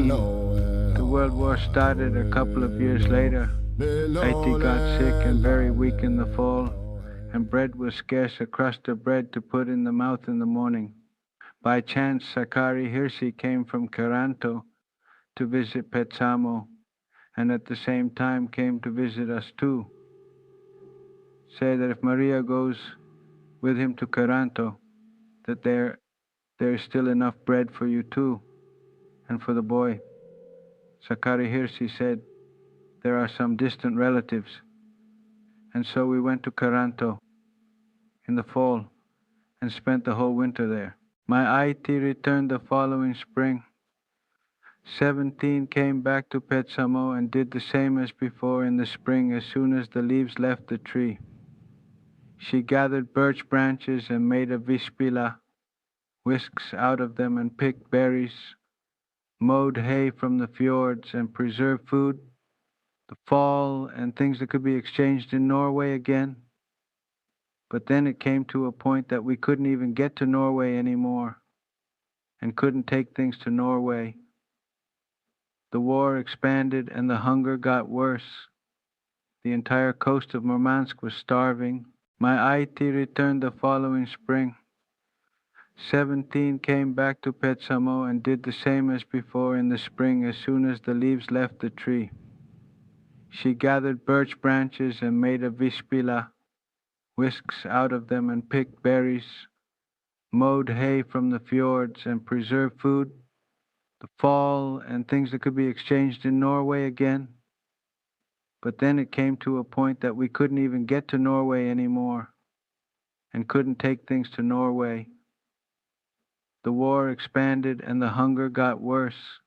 The World War started a couple of years later. Aiti got sick and very weak in the fall, and bread was scarce, a crust of bread to put in the mouth in the morning. By chance, Sakari Hirsi came from Caranto to visit Petsamo, and at the same time came to visit us too. Say that if Maria goes with him to Caranto, that there is still enough bread for you too, and for the boy. Sakari Hirsi said, there are some distant relatives. And so we went to Caranto in the fall and spent the whole winter there. My IT returned the following spring. 17 came back to Petsamo and did the same as before in the spring as soon as the leaves left the tree. She gathered birch branches and made a vispila, whisks out of them and picked berries, mowed hay from the fjords and preserved food, the fall and things that could be exchanged in Norway again. But then it came to a point that we couldn't even get to Norway anymore and couldn't take things to Norway. The war expanded and the hunger got worse. The entire coast of Murmansk was starving. My IT returned the following spring. 17 came back to Petsamo and did the same as before in the spring as soon as the leaves left the tree. She gathered birch branches and made a vispila, whisks out of them and picked berries, mowed hay from the fjords and preserved food, the fall and things that could be exchanged in Norway again. But then it came to a point that we couldn't even get to Norway anymore and couldn't take things to Norway. The war expanded and the hunger got worse.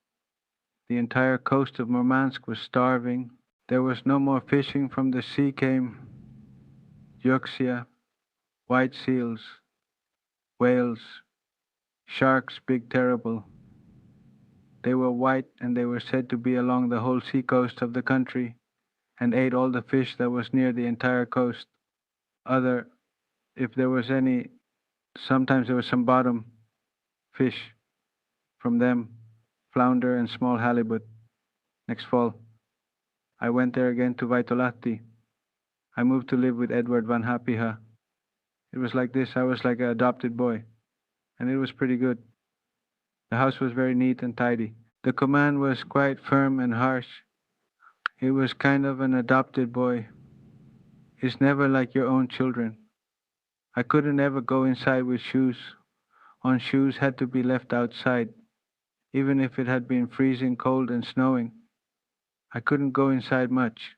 The entire coast of Murmansk was starving. There was no more fishing. From the sea came yuxia, white seals, whales, sharks big terrible. They were white and they were said to be along the whole sea coast of the country and ate all the fish that was near the entire coast. If there was any, sometimes there was some bottom fish from them, flounder and small halibut. Next fall, I went there again to Vaitolahti. I moved to live with Edward Van Hapiha. It was like this, I was like an adopted boy, and it was pretty good. The house was very neat and tidy. The command was quite firm and harsh. It was kind of an adopted boy. It's never like your own children. I couldn't ever go inside with shoes. On shoes had to be left outside, even if it had been freezing cold and snowing. I couldn't go inside much,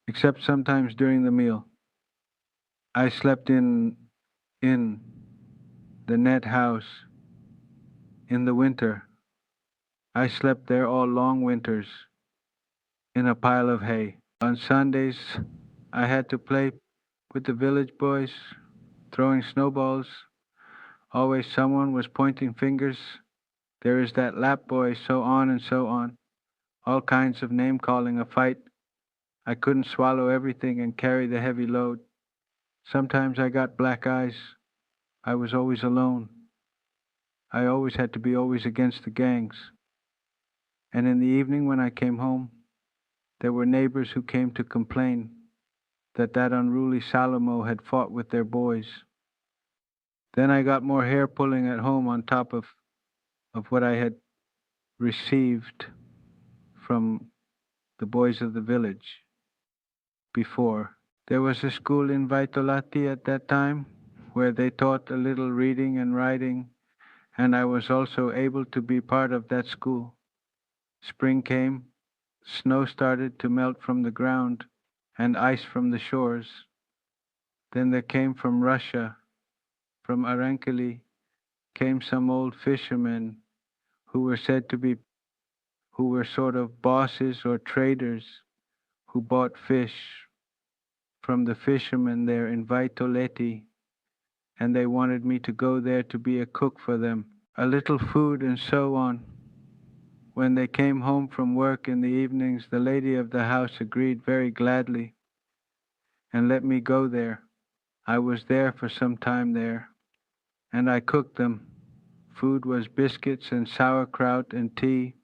except sometimes during the meal. I slept in the net house in the winter. I slept there all long winters in a pile of hay. On Sundays, I had to play with the village boys, throwing snowballs. Always someone was pointing fingers. There is that Lap boy, so on and so on. All kinds of name calling, a fight. I couldn't swallow everything and carry the heavy load. Sometimes I got black eyes. I was always alone. I always had to be always against the gangs. And in the evening when I came home, there were neighbors who came to complain that that unruly Salomo had fought with their boys. Then I got more hair pulling at home on top of what I had received from the boys of the village before. There was a school in Vaitolahti at that time where they taught a little reading and writing, and I was also able to be part of that school. Spring came, snow started to melt from the ground and ice from the shores. Then there came from Russia, from Arankeli, came some old fishermen who were said to be, who were sort of bosses or traders who bought fish from the fishermen there in Vaitoleti, and they wanted me to go there to be a cook for them, a little food and so on. When they came home from work in the evenings, the lady of the house agreed very gladly and let me go there. I was there for some time there, and I cooked them. Food was biscuits and sauerkraut and tea,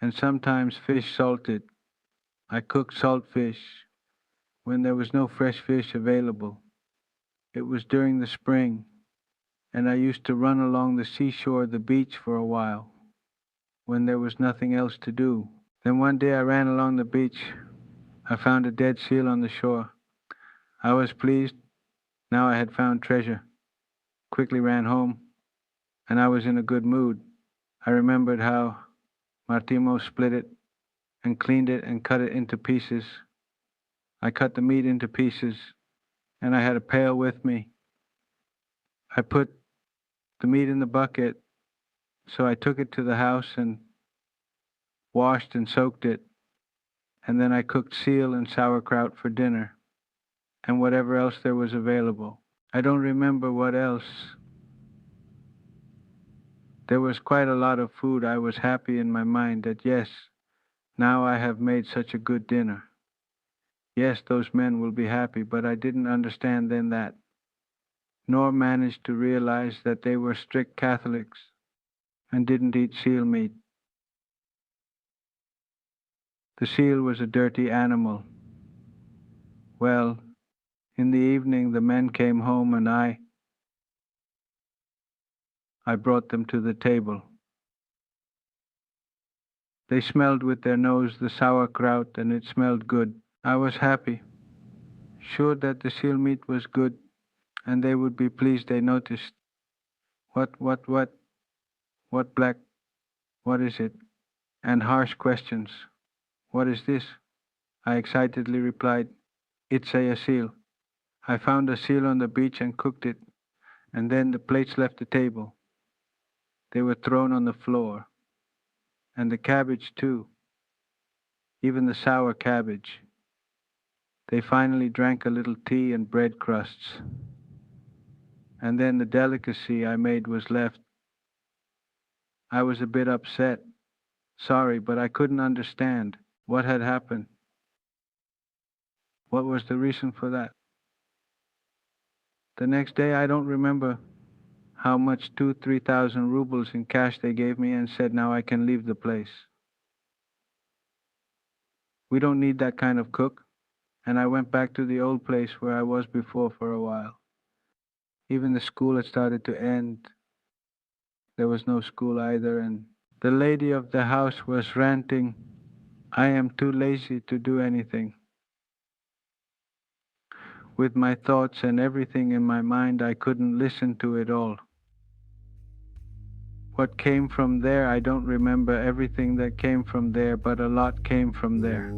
and sometimes fish salted. I cooked salt fish when there was no fresh fish available. It was during the spring, and I used to run along the seashore, the beach, for a while when there was nothing else to do. Then one day I ran along the beach. I found a dead seal on the shore. I was pleased. Now I had found treasure. Quickly ran home, and I was in a good mood. I remembered how Martimo split it and cleaned it and cut it into pieces. I cut the meat into pieces, and I had a pail with me. I put the meat in the bucket, so I took it to the house and washed and soaked it, and then I cooked seal and sauerkraut for dinner, and whatever else there was available. I don't remember what else. There was quite a lot of food. I was happy in my mind that yes, now I have made such a good dinner. Yes, those men will be happy, but I didn't understand then that, nor managed to realize that they were strict Catholics and didn't eat seal meat. The seal was a dirty animal. Well, in the evening the men came home and I brought them to the table. They smelled with their nose the sauerkraut and it smelled good. I was happy, sure that the seal meat was good and they would be pleased. They noticed. What black? What is it? And harsh questions. What is this? I excitedly replied, it's a seal. I found a seal on the beach and cooked it, and then the plates left the table. They were thrown on the floor. And the cabbage too, even the sour cabbage. They finally drank a little tea and bread crusts. And then the delicacy I made was left. I was a bit upset. Sorry, but I couldn't understand what had happened. What was the reason for that? The next day I don't remember how much, 3,000 rubles in cash they gave me and said now I can leave the place. We don't need that kind of cook. And I went back to the old place where I was before for a while. Even the school had started to end. There was no school either, and the lady of the house was ranting, I am too lazy to do anything. With my thoughts and everything in my mind, I couldn't listen to it all. What came from there, I don't remember everything that came from there, but a lot came from there.